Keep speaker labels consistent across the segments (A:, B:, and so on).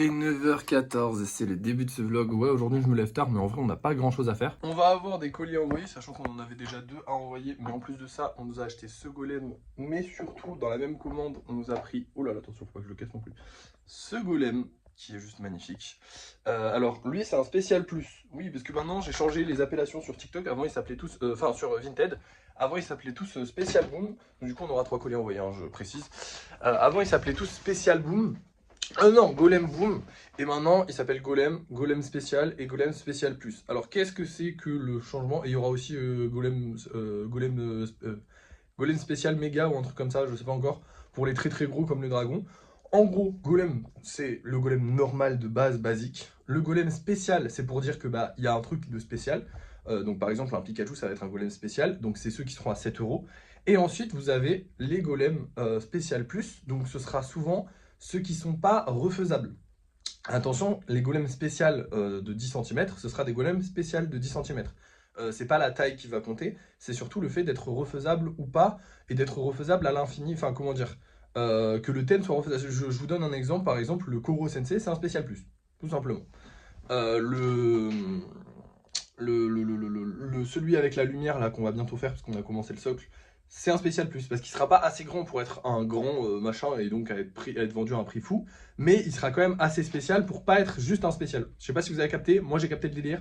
A: fait 9h14 et c'est le début de ce vlog. Ouais, aujourd'hui je me lève tard, mais en vrai on n'a pas grand chose à faire. On va avoir des colis à envoyer, sachant qu'on en avait déjà 2 à envoyer. Mais en plus de ça, on nous a acheté ce golem. Mais surtout, dans la même commande, on nous a pris... Oh là là, attention, faut pas que je le casse non plus. Ce golem, qui est juste magnifique. Alors, lui, c'est un spécial plus. Oui, parce que maintenant, j'ai changé les appellations sur TikTok. Avant, ils s'appelaient tous... Enfin, sur Vinted. Avant, ils s'appelaient tous Spécial Boom. Donc, du coup, on aura 3 colis à envoyer, hein, je précise. Avant, ils s'appelaient tous Spécial Boom. Non, Golem Boom. Et maintenant, il s'appelle Golem, Golem Spécial et Golem Spécial Plus. Alors, qu'est-ce que c'est que le changement? Et il y aura aussi Golem Spécial Méga ou un truc comme ça, je sais pas encore, pour les très très gros comme le dragon. En gros, Golem, c'est le Golem normal de base, basique. Le Golem Spécial, c'est pour dire que bah il y a un truc de spécial. Donc par exemple, un Pikachu, ça va être un Golem Spécial. Donc c'est ceux qui seront à 7 €. Et ensuite, vous avez les Golems Spécial Plus. Donc ce sera souvent ceux qui ne sont pas refaisables. Attention, les golems spéciales de 10 cm, ce sera des golems spéciales de 10 cm. C'est pas la taille qui va compter, c'est surtout le fait d'être refaisable ou pas, et d'être refaisable à l'infini, enfin comment dire, que le thème soit refaisable. Je vous donne un exemple, par exemple, le Koro Sensei, c'est un spécial plus, tout simplement. Celui avec la lumière, là, qu'on va bientôt faire, parce qu'on a commencé le socle, c'est un spécial plus, parce qu'il sera pas assez grand pour être un grand machin, et donc à être vendu à un prix fou, mais il sera quand même assez spécial pour pas être juste un spécial. Je sais pas si vous avez capté, moi j'ai capté le délire,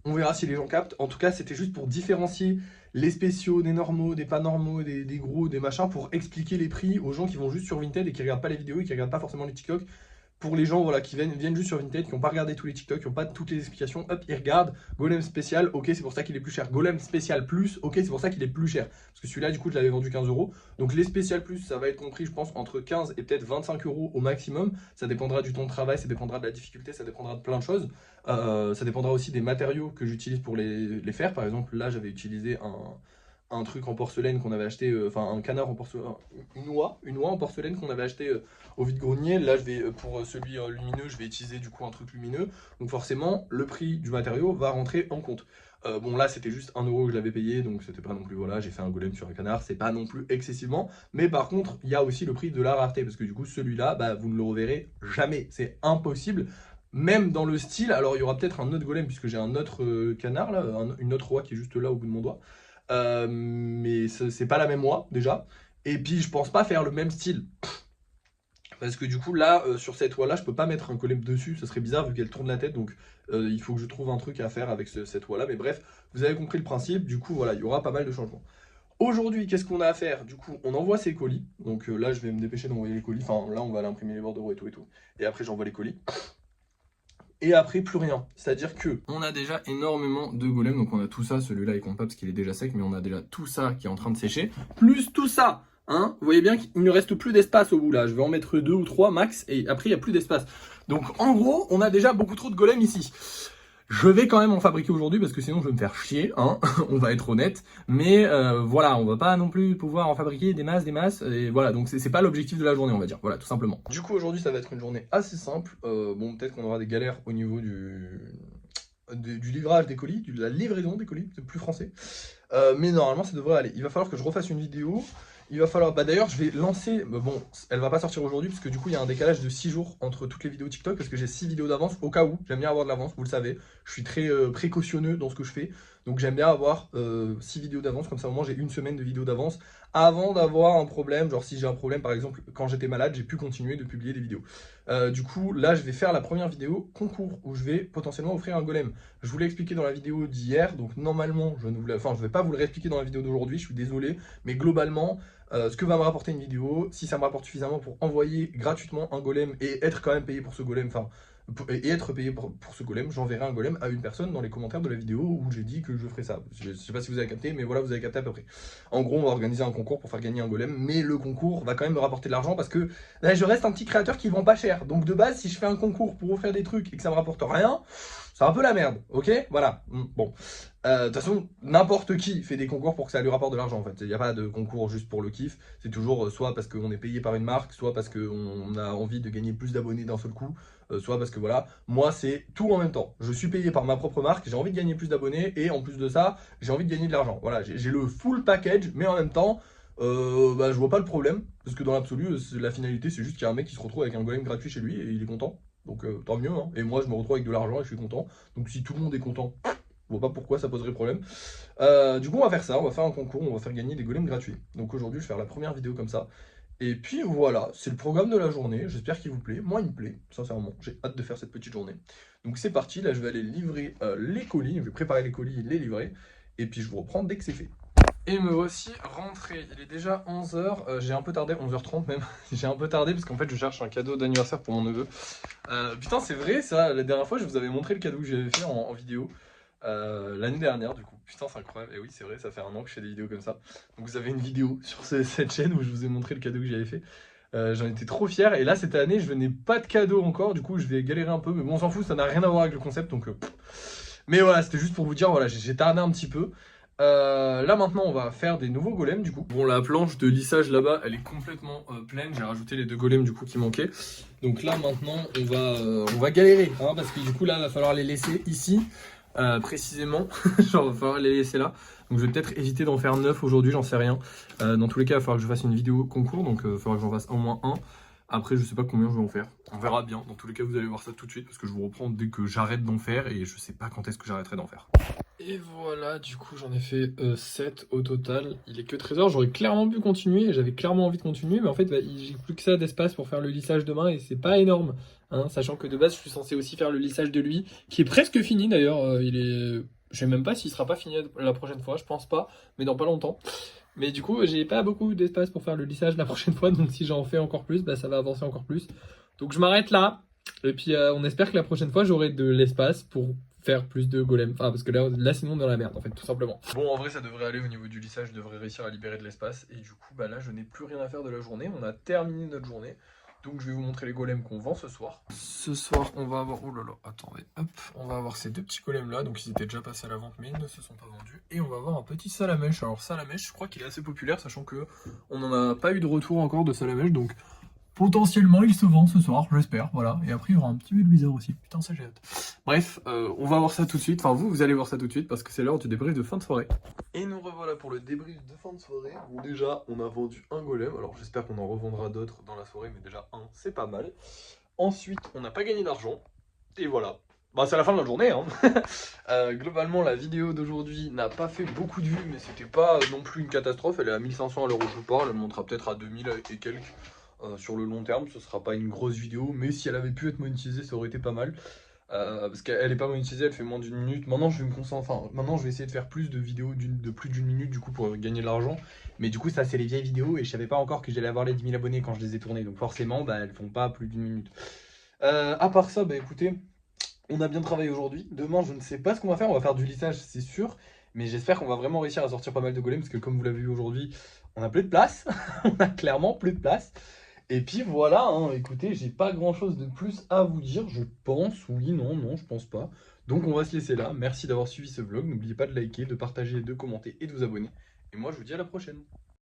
A: on verra si les gens captent. En tout cas, c'était juste pour différencier les spéciaux des normaux, des pas normaux, des gros, des machins, pour expliquer les prix aux gens qui vont juste sur Vinted et qui regardent pas les vidéos et qui regardent pas forcément les TikTok. Pour les gens voilà, qui viennent juste sur Vinted, qui n'ont pas regardé tous les TikTok, qui n'ont pas toutes les explications, hop, ils regardent. Golem spécial, ok, c'est pour ça qu'il est plus cher. Golem spécial plus, ok, c'est pour ça qu'il est plus cher. Parce que celui-là, du coup, je l'avais vendu 15 €. Donc les spécial plus, ça va être compris, je pense, entre 15 et peut-être 25 € au maximum. Ça dépendra du temps de travail, ça dépendra de la difficulté, ça dépendra de plein de choses. Ça dépendra aussi des matériaux que j'utilise pour les faire. Par exemple, là, j'avais utilisé un truc en porcelaine qu'on avait acheté, enfin un canard en porcelaine, une oie en porcelaine qu'on avait acheté au vide-grenier. Là, pour celui lumineux, je vais utiliser du coup un truc lumineux. Donc forcément, le prix du matériau va rentrer en compte. Bon là, c'était juste 1 € que je l'avais payé, donc c'était pas non plus, voilà, j'ai fait un golem sur un canard, c'est pas non plus excessivement. Mais par contre, il y a aussi le prix de la rareté, parce que du coup, celui-là, bah, vous ne le reverrez jamais, c'est impossible. Même dans le style, alors il y aura peut-être un autre golem, puisque j'ai un autre canard, là, une autre oie qui est juste là au bout de mon doigt. Mais c'est pas la même oie déjà. Et puis je pense pas faire le même style. Parce que du coup là, sur cette oie là, je peux pas mettre un golem dessus, ça serait bizarre vu qu'elle tourne la tête. Donc il faut que je trouve un truc à faire avec cette oie là. Mais bref, vous avez compris le principe. Du coup voilà, il y aura pas mal de changements. Aujourd'hui, qu'est-ce qu'on a à faire? Du coup, on envoie ces colis. Donc là, je vais me dépêcher d'envoyer les colis. Enfin là, on va aller imprimer les bordereaux et tout et tout. Et après, j'envoie les colis. Et après plus rien, c'est-à-dire que on a déjà énormément de golems, donc on a tout ça, celui-là il compte pas parce qu'il est déjà sec, mais on a déjà tout ça qui est en train de sécher, plus tout ça, hein, vous voyez bien qu'il ne reste plus d'espace au bout là, je vais en mettre 2 ou 3 max, et après il n'y a plus d'espace. Donc en gros, on a déjà beaucoup trop de golems ici. Je vais quand même en fabriquer aujourd'hui parce que sinon je vais me faire chier, hein, on va être honnête. Mais voilà, on va pas non plus pouvoir en fabriquer des masses. Et voilà, donc c'est pas l'objectif de la journée, on va dire. Voilà, tout simplement. Du coup, aujourd'hui, ça va être une journée assez simple. Bon, peut-être qu'on aura des galères au niveau du livrage des colis, de la livraison des colis, c'est plus français. Mais normalement, ça devrait aller. Il va falloir que je refasse une vidéo. Il va falloir, bah d'ailleurs je vais lancer, bon elle va pas sortir aujourd'hui parce que du coup il y a un décalage de 6 jours entre toutes les vidéos TikTok parce que j'ai 6 vidéos d'avance au cas où, j'aime bien avoir de l'avance, vous le savez, je suis très précautionneux dans ce que je fais, donc j'aime bien avoir 6 vidéos d'avance, comme ça au moins j'ai une semaine de vidéos d'avance avant d'avoir un problème, genre si j'ai un problème par exemple quand j'étais malade, j'ai pu continuer de publier des vidéos. Du coup là je vais faire la première vidéo concours où je vais potentiellement offrir un golem. Je vous l'ai expliqué dans la vidéo d'hier, donc normalement je vais pas vous le réexpliquer dans la vidéo d'aujourd'hui, je suis désolé, mais globalement ce que va me rapporter une vidéo, si ça me rapporte suffisamment pour envoyer gratuitement un golem et être quand même payé pour ce golem, et être payé pour ce golem, j'enverrai un golem à une personne dans les commentaires de la vidéo où j'ai dit que je ferai ça. Je sais pas si vous avez capté, mais voilà, vous avez capté à peu près. En gros, on va organiser un concours pour faire gagner un golem, mais le concours va quand même me rapporter de l'argent parce que là, je reste un petit créateur qui vend pas cher. Donc de base, si je fais un concours pour offrir des trucs et que ça me rapporte rien, c'est un peu la merde, ok? Voilà, bon. De toute façon, n'importe qui fait des concours pour que ça lui rapporte de l'argent en fait. Il n'y a pas de concours juste pour le kiff. C'est toujours soit parce qu'on est payé par une marque, soit parce qu'on a envie de gagner plus d'abonnés d'un seul coup, soit parce que voilà, moi c'est tout en même temps. Je suis payé par ma propre marque, j'ai envie de gagner plus d'abonnés et en plus de ça, j'ai envie de gagner de l'argent. Voilà, j'ai le full package, mais en même temps, je vois pas le problème parce que dans l'absolu, la finalité c'est juste qu'il y a un mec qui se retrouve avec un golem gratuit chez lui et il est content. Donc tant mieux, hein. Et moi je me retrouve avec de l'argent et je suis content. Donc si tout le monde est content, je vois pas pourquoi ça poserait problème. Du coup on va faire ça, on va faire un concours, on va faire gagner des golems gratuits. Donc aujourd'hui je vais faire la première vidéo comme ça. Et puis voilà, c'est le programme de la journée, j'espère qu'il vous plaît. Moi il me plaît, sincèrement, j'ai hâte de faire cette petite journée. Donc c'est parti, là je vais aller livrer les colis, je vais préparer les colis et les livrer. Et puis je vous reprends dès que c'est fait. Et me voici rentré, il est déjà 11h, j'ai un peu tardé, 11h30 même, j'ai un peu tardé parce qu'en fait je cherche un cadeau d'anniversaire pour mon neveu. Putain c'est vrai ça, la dernière fois je vous avais montré le cadeau que j'avais fait en vidéo, l'année dernière du coup, putain c'est incroyable, et oui c'est vrai ça fait un an que je fais des vidéos comme ça. Donc vous avez une vidéo sur cette chaîne où je vous ai montré le cadeau que j'avais fait, j'en étais trop fier, et là cette année je n'ai pas de cadeau encore, du coup je vais galérer un peu, mais bon on s'en fout, ça n'a rien à voir avec le concept donc... Mais voilà, c'était juste pour vous dire, voilà, j'ai tardé un petit peu. Là maintenant on va faire des nouveaux golems du coup. Bon la planche de lissage là-bas elle est complètement pleine, j'ai rajouté les deux golems du coup qui manquaient. Donc là maintenant on va galérer hein, parce que du coup là il va falloir les laisser ici précisément. Genre il va falloir les laisser là. Donc je vais peut-être éviter d'en faire 9 aujourd'hui, j'en sais rien. Dans tous les cas il va falloir que je fasse une vidéo concours, donc il va falloir que j'en fasse au moins un. Après, je sais pas combien je vais en faire. On verra bien. Dans tous les cas, vous allez voir ça tout de suite parce que je vous reprends dès que j'arrête d'en faire et je sais pas quand est-ce que j'arrêterai d'en faire. Et voilà, du coup, j'en ai fait 7 au total. Il est que 13h. J'aurais clairement pu continuer. J'avais clairement envie de continuer, mais en fait, bah, j'ai plus que ça d'espace pour faire le lissage demain et c'est pas énorme. Hein, sachant que de base, je suis censé aussi faire le lissage de lui, qui est presque fini d'ailleurs. Il est. Je sais même pas s'il sera pas fini la prochaine fois, je pense pas, mais dans pas longtemps. Mais du coup, j'ai pas beaucoup d'espace pour faire le lissage la prochaine fois, donc si j'en fais encore plus, bah, ça va avancer encore plus. Donc je m'arrête là, et puis on espère que la prochaine fois, j'aurai de l'espace pour faire plus de golems. Enfin, parce que là sinon, dans la merde, en fait, tout simplement. Bon, en vrai, ça devrait aller au niveau du lissage, je devrais réussir à libérer de l'espace. Et du coup, bah là, je n'ai plus rien à faire de la journée. On a terminé notre journée. Donc je vais vous montrer les golems qu'on vend ce soir. Ce soir, on va avoir... Oh là là, attendez, hop. On va avoir ces deux petits golems là. Donc ils étaient déjà passés à la vente, mais ils ne se sont pas vendus. Et on va avoir un petit Salamèche. Alors Salamèche, je crois qu'il est assez populaire, sachant que on n'en a pas eu de retour encore de Salamèche. Donc potentiellement, il se vend ce soir, j'espère. Voilà. Et après, il y aura un petit Bulbizarre aussi. Putain, ça j'ai hâte. Bref, on va voir ça tout de suite. Enfin, vous allez voir ça tout de suite parce que c'est l'heure du débrief de fin de soirée. Et nous revoilà pour le débrief de fin de soirée. Bon, déjà, on a vendu un golem. Alors, j'espère qu'on en revendra d'autres dans la soirée, mais déjà, un, c'est pas mal. Ensuite, on n'a pas gagné d'argent. Et voilà. Bah, c'est la fin de la journée, hein. Globalement, la vidéo d'aujourd'hui n'a pas fait beaucoup de vues, mais c'était pas non plus une catastrophe. Elle est à 1500 à l'heure où je vous parle. Elle montera peut-être à 2000 et quelques. Sur le long terme, ce sera pas une grosse vidéo, mais si elle avait pu être monétisée, ça aurait été pas mal. Parce qu'elle est pas monétisée, elle fait moins d'une minute. Maintenant, je vais me concentrer, enfin, maintenant, je vais essayer de faire plus de vidéos de plus d'une minute, du coup, pour gagner de l'argent. Mais du coup, ça, c'est les vieilles vidéos, et je savais pas encore que j'allais avoir les 10 000 abonnés quand je les ai tournées. Donc forcément, bah, elles font pas plus d'une minute. À part ça, bah écoutez, on a bien travaillé aujourd'hui. Demain, je ne sais pas ce qu'on va faire. On va faire du lissage, c'est sûr. Mais j'espère qu'on va vraiment réussir à sortir pas mal de golems, parce que comme vous l'avez vu aujourd'hui, on a plus de place. On a clairement plus de place. Et puis voilà, hein, écoutez, j'ai pas grand chose de plus à vous dire, je pense, oui, non, non, je pense pas. Donc on va se laisser là, merci d'avoir suivi ce vlog, n'oubliez pas de liker, de partager, de commenter et de vous abonner. Et moi je vous dis à la prochaine.